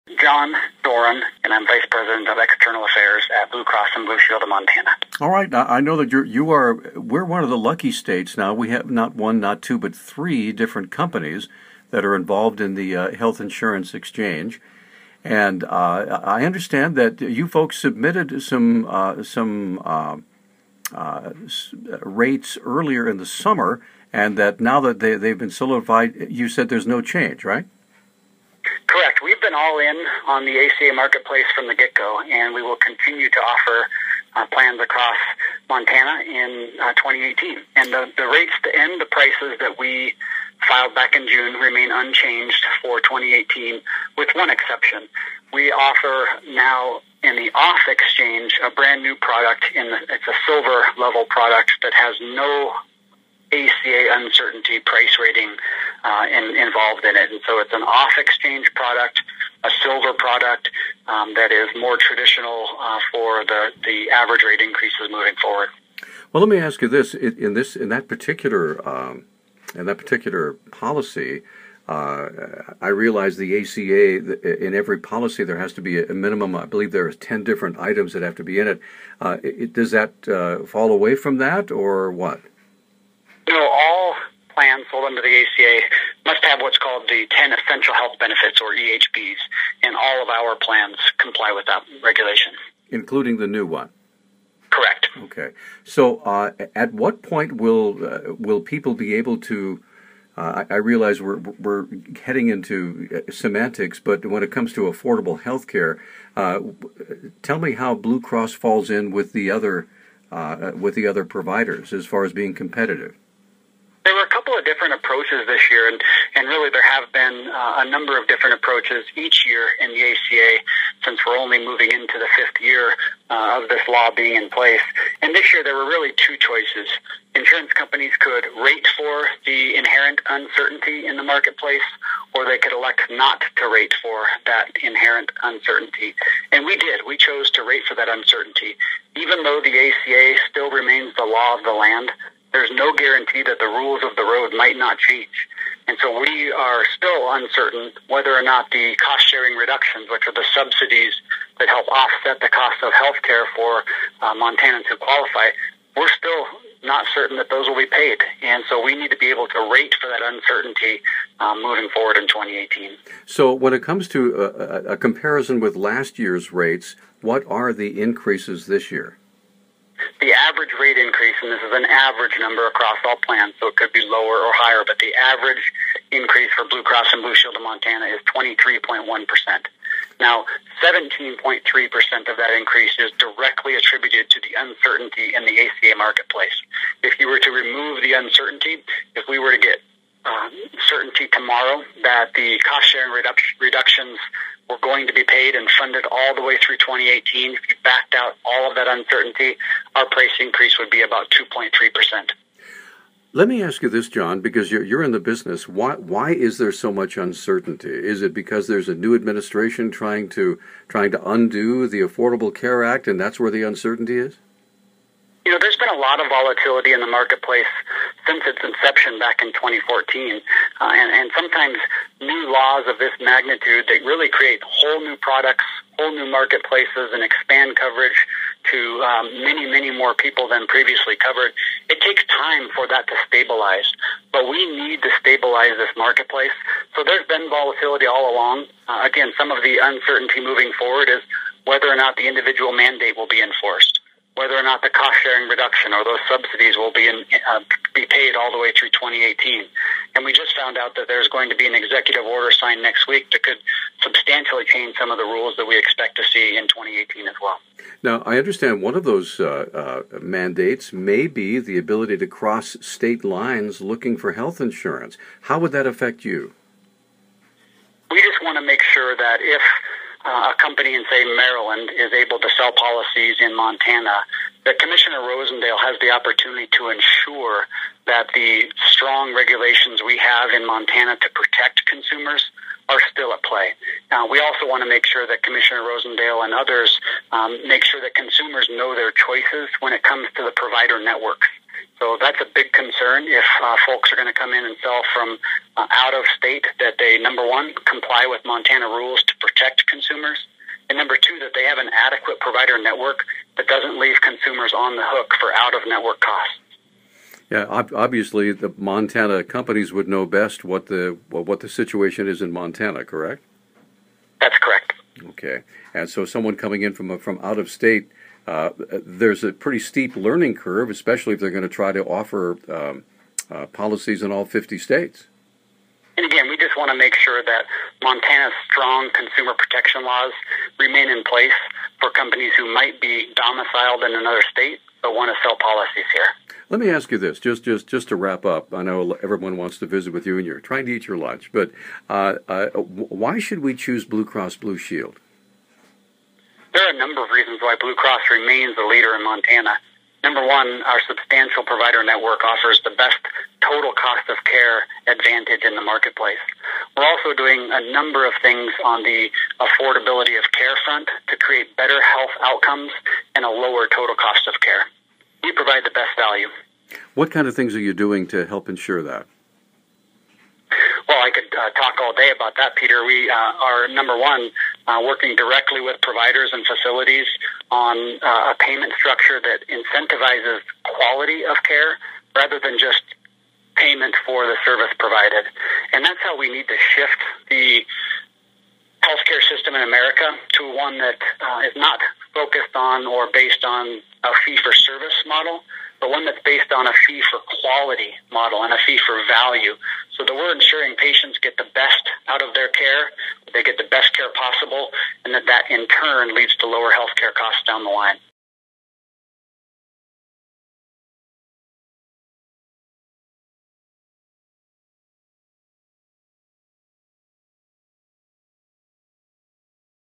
John Doran, and I'm Vice President of External Affairs at Blue Cross and Blue Shield of Montana. All right. I know that we're one of the lucky states now. We have not one, not two, but three different companies that are involved in the health insurance exchange. And I understand that you folks submitted some rates earlier in the summer, and that now that they've been solidified, you said there's no change, right? Correct. We've been all in on the ACA marketplace from the get-go, and we will continue to offer plans across Montana in 2018. And the rates and the prices that we filed back in June remain unchanged for 2018, with one exception. We offer now in the off exchange a brand new product. It's a silver level product that has no ACA uncertainty price rating involved in it. And so it's an off-exchange product, a silver product that is more traditional for the average rate increases moving forward. Well, let me ask you this: in that particular policy, I realize the ACA, in every policy there has to be a minimum. I believe there are 10 different items that have to be in it. Does that fall away from that, or what? No, all plans sold under the ACA must have what's called the 10 Essential Health Benefits, or EHBs, and all of our plans comply with that regulation. Including the new one? Correct. Okay. So at what point will people be able to, I realize we're heading into semantics, but when it comes to affordable health care, tell me how Blue Cross falls in with the other providers as far as being competitive. There were a couple of different approaches this year, and really there have been a number of different approaches each year in the ACA since we're only moving into the fifth year of this law being in place. And this year there were really two choices. Insurance companies could rate for the inherent uncertainty in the marketplace, or they could elect not to rate for that inherent uncertainty. And we did. We chose to rate for that uncertainty. Even though the ACA still remains the law of the land, there's no guarantee that the rules of the road might not change. And so we are still uncertain whether or not the cost-sharing reductions, which are the subsidies that help offset the cost of health care for Montanans who qualify, we're still not certain that those will be paid. And so we need to be able to rate for that uncertainty moving forward in 2018. So when it comes to a comparison with last year's rates, what are the increases this year? The average rate increase, and this is an average number across all plans, so it could be lower or higher, but the average increase for Blue Cross and Blue Shield of Montana is 23.1%. Now, 17.3% of that increase is directly attributed to the uncertainty in the ACA marketplace. If you were to remove the uncertainty, if we were to get certainty tomorrow that the cost-sharing reductions were going to be paid and funded all the way through 2018, if you backed out all of that uncertainty, our price increase would be about 2.3%. Let me ask you this, John, because you're in the business. Why is there so much uncertainty? Is it because there's a new administration trying to undo the Affordable Care Act, and that's where the uncertainty is? You know, there's been a lot of volatility in the marketplace since its inception back in 2014, and sometimes new laws of this magnitude that really create whole new products, whole new marketplaces, and expand coverage to many, many more people than previously covered. It takes time for that to stabilize, but we need to stabilize this marketplace. So there's been volatility all along. Again, some of the uncertainty moving forward is whether or not the individual mandate will be enforced, whether or not the cost-sharing reduction or those subsidies will be paid all the way through 2018. And we just found out that there's going to be an executive order signed next week that could substantially change some of the rules that we expect to see in 2018 as well. Now, I understand one of those mandates may be the ability to cross state lines looking for health insurance. How would that affect you? We just want to make sure that if a company in, say, Maryland is able to sell policies in Montana, that Commissioner Rosendale has the opportunity to ensure that the strong regulations we have in Montana to protect consumers are still at play. We also want to make sure that Commissioner Rosendale and others make sure that consumers know their choices when it comes to the provider networks. So that's a big concern if folks are going to come in and sell from out of state, that they, number one, comply with Montana rules to protect consumers. adequate provider network that doesn't leave consumers on the hook for out-of-network costs. Yeah, obviously the Montana companies would know best what the situation is in Montana, correct? That's correct. Okay, and so someone coming in from out of state, there's a pretty steep learning curve, especially if they're going to try to offer policies in all 50 states. And again, we just want to make sure that Montana's strong consumer protection laws remain in place for companies who might be domiciled in another state but want to sell policies here. Let me ask you this, just to wrap up. I know everyone wants to visit with you and you're trying to eat your lunch, but why should we choose Blue Cross Blue Shield? There are a number of reasons why Blue Cross remains the leader in Montana. Number one, our substantial provider network offers the best total cost of care advantage in the marketplace. We're also doing a number of things on the affordability of care front to create better health outcomes and a lower total cost of care. We provide the best value. What kind of things are you doing to help ensure that? Well, I could talk all day about that, Peter. We are, number one, working directly with providers and facilities on a payment structure that incentivizes quality of care rather than just payment for the service provided. And that's how we need to shift the healthcare system in America to one that is not focused on or based on a fee-for-service model, but one that's based on a fee-for-quality model and a fee-for-value, so that we're ensuring patients get the best out of their care, they get the best care possible, and that in turn leads to lower healthcare costs down the line.